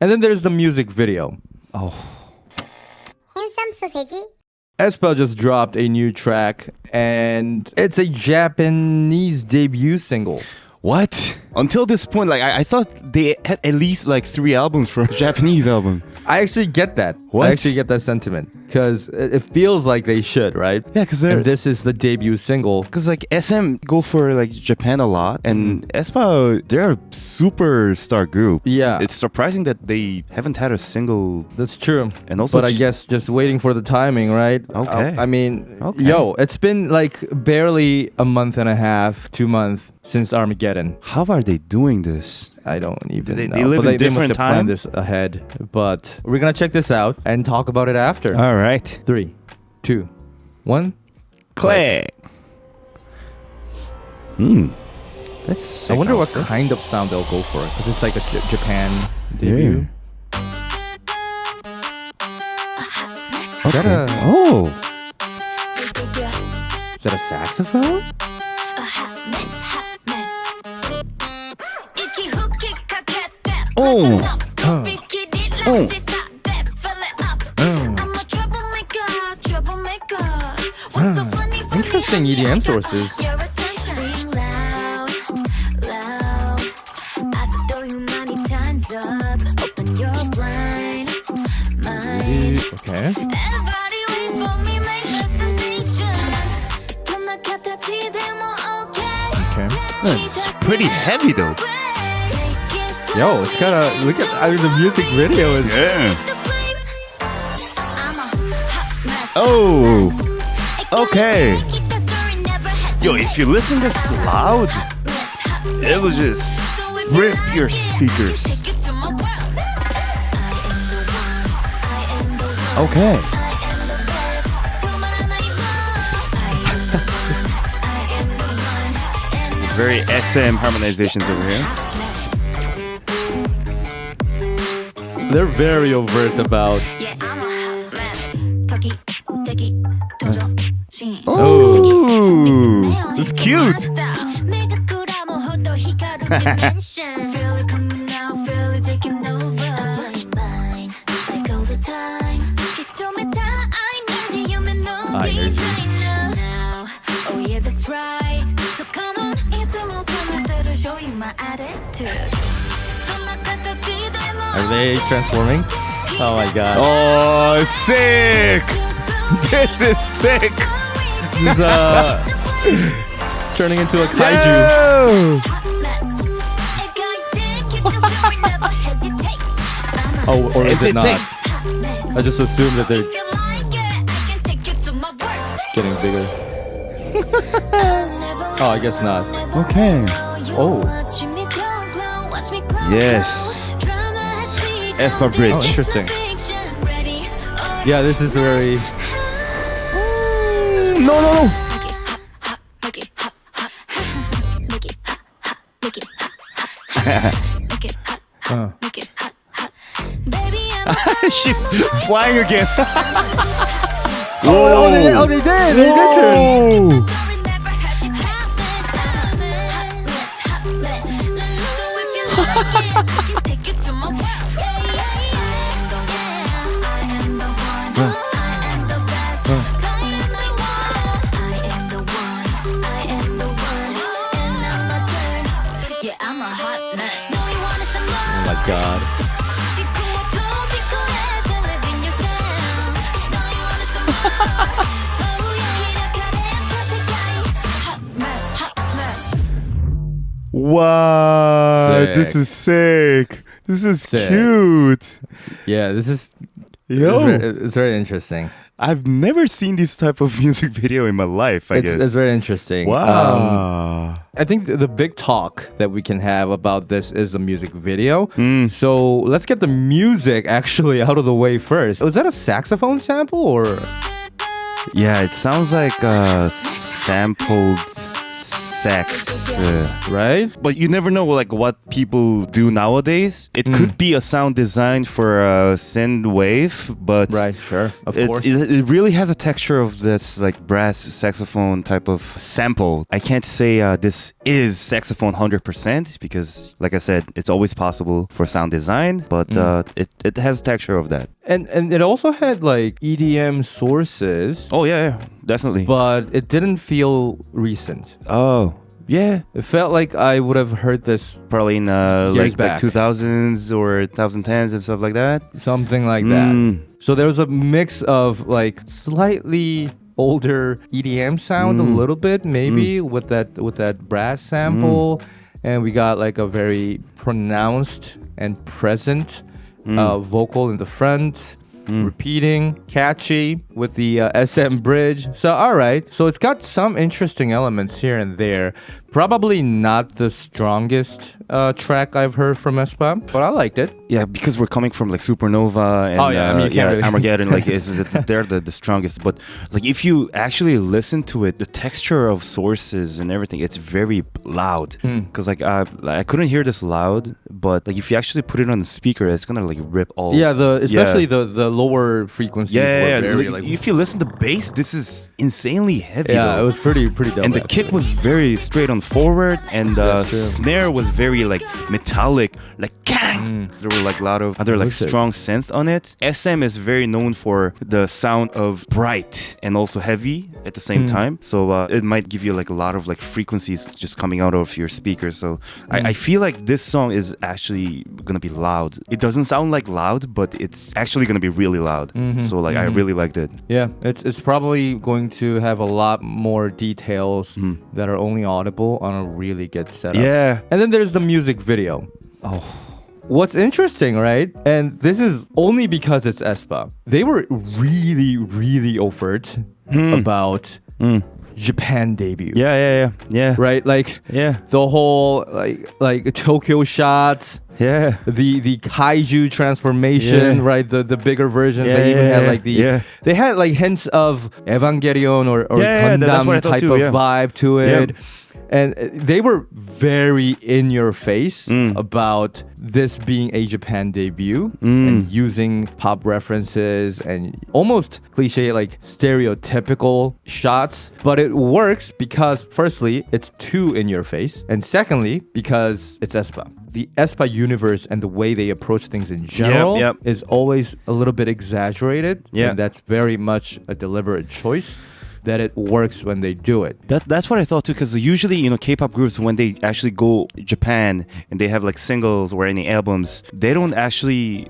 And then there's the music video. Oh. 핸섬 소세지. aespa just dropped a new track, and it's a Japanese debut single. What? Until this point, like I thought they had at least like 3 albums for a Japanese album. I actually get that. What? I actually get that sentiment because it feels like they should, right? Yeah, because this is the debut single. like SM go for like Japan a lot, and aespa, they're a superstar group. Yeah. It's surprising that they haven't had a single. That's true. And also but I guess just waiting for the timing, right? Okay. I mean, Okay. yo, it's been like barely a month and a half, 2 months since Armageddon. How are they doing this? I don't even They know. live But in they different must have planned time? this ahead. But we're gonna check this out and talk about it after. All right. 3, 2, 1. Click. That's sick. I wonder what outfit. kind of sound they'll go for because it's like a Japan debut. Is that a Oh. is that a saxophone? Oh. Interesting EDM sources. Okay. Okay. It's pretty heavy though. Yo, it's kind of look at. I mean, the music video is. Yeah. Oh. Okay. Yo, if you listen this loud, it will just rip your speakers. Okay. Very SM harmonizations over here. They're very overt about. Oh, it's cute. Are they transforming? Oh my god. Oh, sick! This is sick! This is it's turning into a kaiju. Yo! Oh, or is it not? Hesitate. I just assume that they're getting bigger. Oh, I guess not. Okay. Oh, Yes. aespa Bridge. oh, interesting. Yeah, this is very. No. She's flying again. They did. They did turn. Whoa. Oh my god. Wow, Sick. this is sick. This is Sick. cute. Yeah, this is. Yo, It's very interesting. I've never seen this type of music video in my life, I guess. It's very interesting. Wow. I think the big talk that we can have about this is the music video. So let's get the music actually out of the way first. Was that a saxophone sample or? Yeah, it sounds like a sampled sax. right? But you never know like what people do nowadays. It could be a sound designed for a synth wave, but Right, sure, of course. it really has a texture of this like brass saxophone type of sample. I can't say this is saxophone 100% because, like I said, it's always possible for sound design, but it has texture of that. And it also had like EDM sources, Oh yeah, definitely. but it didn't feel recent. Oh yeah, It felt like I would have heard this probably in Years like back. 2000s or 2010s and stuff like that. something like that. So there was a mix of like slightly older EDM sound, a little bit maybe with that brass sample, and we got like a very pronounced and present vocal in the front. Repeating, catchy with the SM bridge. So, all right. So it's got some interesting elements here and there. Probably not the strongest track I've heard from aespa, but I liked it. Yeah, because we're coming from like Supernova and Oh, yeah, I mean, you can't really- Armaggedon, like they're the strongest. But like if you actually listen to it, the texture of sources and everything, it's very loud. Because like I couldn't hear this loud, but like if you actually put it on the speaker, it's gonna like rip all. Yeah, especially the lower frequencies were very like, if you listen to bass, this is insanely heavy. yeah, though. it was pretty dope. And the kick was very straight on forward, and the That's true. snare was very like metallic, like kang. There were like a lot of other like Looks it. strong synth on it. SM is very known for the sound of bright and also heavy at the same time. So it might give you like a lot of like frequencies just coming out of your speakers. So I feel like this song is actually gonna be loud. It doesn't sound like loud, but it's actually gonna be really loud. So like I really liked it. Yeah, it's probably going to have a lot more details that are only audible on a really good setup. Yeah. And then there's the music video. Oh. What's interesting, right? And this is only because it's aespa. They were really overt about Japan debut. Yeah. Right? Like Yeah. the whole like Tokyo shots. Yeah. The Kaiju transformation, Yeah. right? The bigger versions. Yeah, they even yeah, had yeah, like yeah. they had like hints of Evangelion or Yeah, that's what I Gundam thought type too, of yeah. vibe to it. Yeah. And they were very in your face Mm. about this being a Japan debut and using pop references and almost cliche, like stereotypical shots. But it works because, firstly, it's too in your face. And secondly, because it's aespa. The aespa universe and the way they approach things in general yep. is always a little bit exaggerated. Yeah. And that's very much a deliberate choice. That it works when they do it. That's what I thought too, because usually, you know, K-pop groups, when they actually go Japan and they have like singles or any albums, they don't actually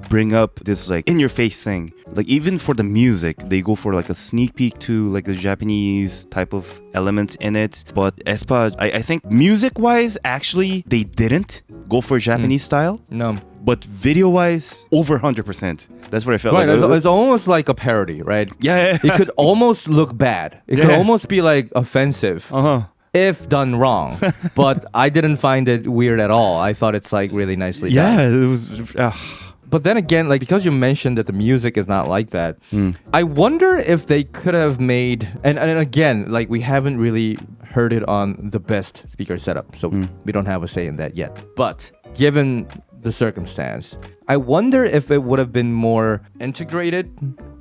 bring up this like in-your-face thing. Like even for the music, they go for like a sneak peek to like the Japanese type of elements in it. But aespa, I think music-wise, actually, they didn't go for Japanese style. No. But video-wise, over 100%. That's what I felt Right, like. it's almost like a parody, right? Yeah. It could almost look bad. It could Yeah. almost be like offensive Uh-huh. if done wrong. But I didn't find it weird at all. I thought it's like really nicely done. Yeah, it was... But then again, like because you mentioned that the music is not like that, I wonder if they could have made and again, like we haven't really heard it on the best speaker setup, so we don't have a say in that yet. But given the circumstance, I wonder if it would have been more integrated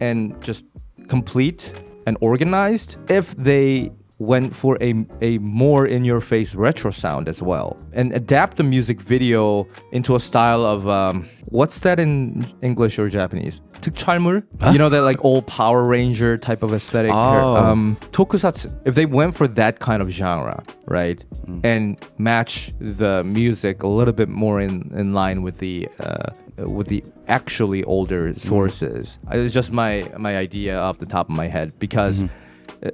and just complete and organized if they went for a more in-your-face retro sound as well and adapt the music video into a style of what's that in English or Japanese? Tukchalmul? You know, that like old Power Ranger type of aesthetic. Oh. Tokusatsu. If they went for that kind of genre, right, and match the music a little bit more in line with the actually older sources. It's just my idea off the top of my head because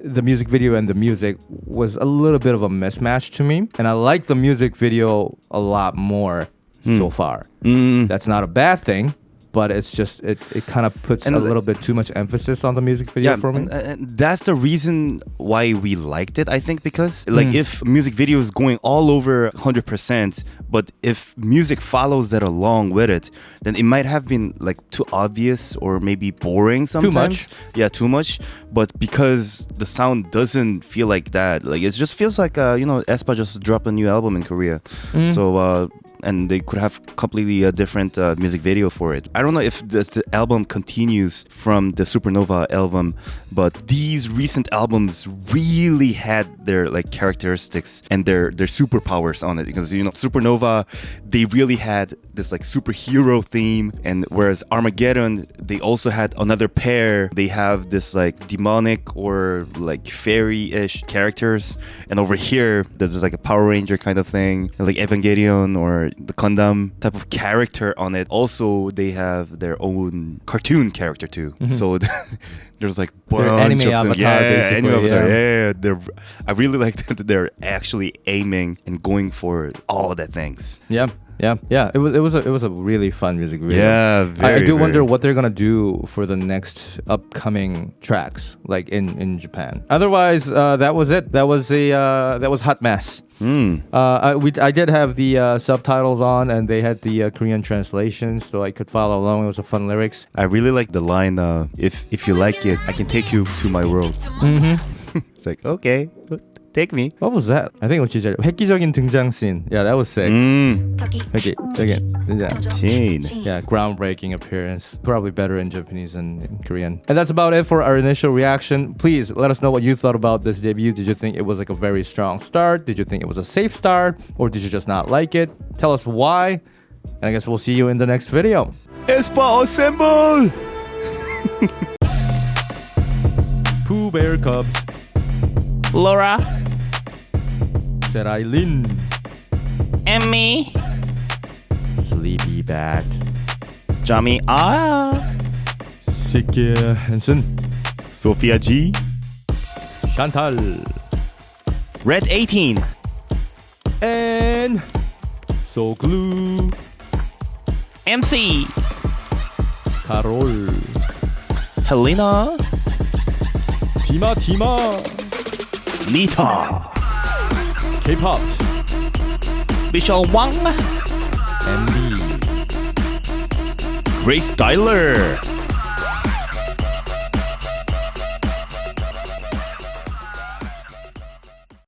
the music video and the music was a little bit of a mismatch to me, and I like the music video a lot more so far. That's not a bad thing, but it's just it kind of puts a little bit too much emphasis on the music video for me. And that's the reason why we liked it, I think, because like if music video is going all over 100%, but if music follows that along with it, then it might have been like too obvious or maybe boring sometimes. Yeah, too much. But because the sound doesn't feel like that, like it just feels like aespa just dropped a new album in Korea. So and they could have completely different music video for it. I don't know if the album continues from the Supernova album, but these recent albums really had their like characteristics and their superpowers on it, because Supernova, they really had this like superhero theme, and whereas Armageddon, they also had another pair. They have this like demonic or like fairy-ish characters, and over here there's like a Power Ranger kind of thing, like Evangelion or the Gundam type of character on it. Also, they have their own cartoon character too. So there's like bunch of them. Anime avatar. Yeah. I really like that they're actually aiming and going for all of that things. Yeah. It was a really fun music video. Yeah, I do wonder what they're gonna do for the next upcoming tracks, like in Japan. Otherwise, that was it. That was Hot Mess. I did have the subtitles on, and they had the Korean translation, so I could follow along. It was a fun lyrics. I really like the line, if you like it, I can take you to my world. It's like, okay, take me. What was that? I think it was 진짜 획기적인 등장 scene. Yeah, that was sick. Yeah, groundbreaking appearance. Probably better in Japanese than in Korean. And that's about it for our initial reaction. Please let us know what you thought about this debut. Did you think it was like a very strong start? Did you think it was a safe start? Or did you just not like it? Tell us why. And I guess we'll see you in the next video. aespa assemble! Pooh Bear Cubs. Laura. Eileen. Emmy. Sleepy Bat. Jamie Sikia Hansen. Sophia G. Chantal. Red 18. And So Glue. MC. Carol. Helena. Tima. Nita. Kpop. Michelle Wang. MB. Grace Tyler.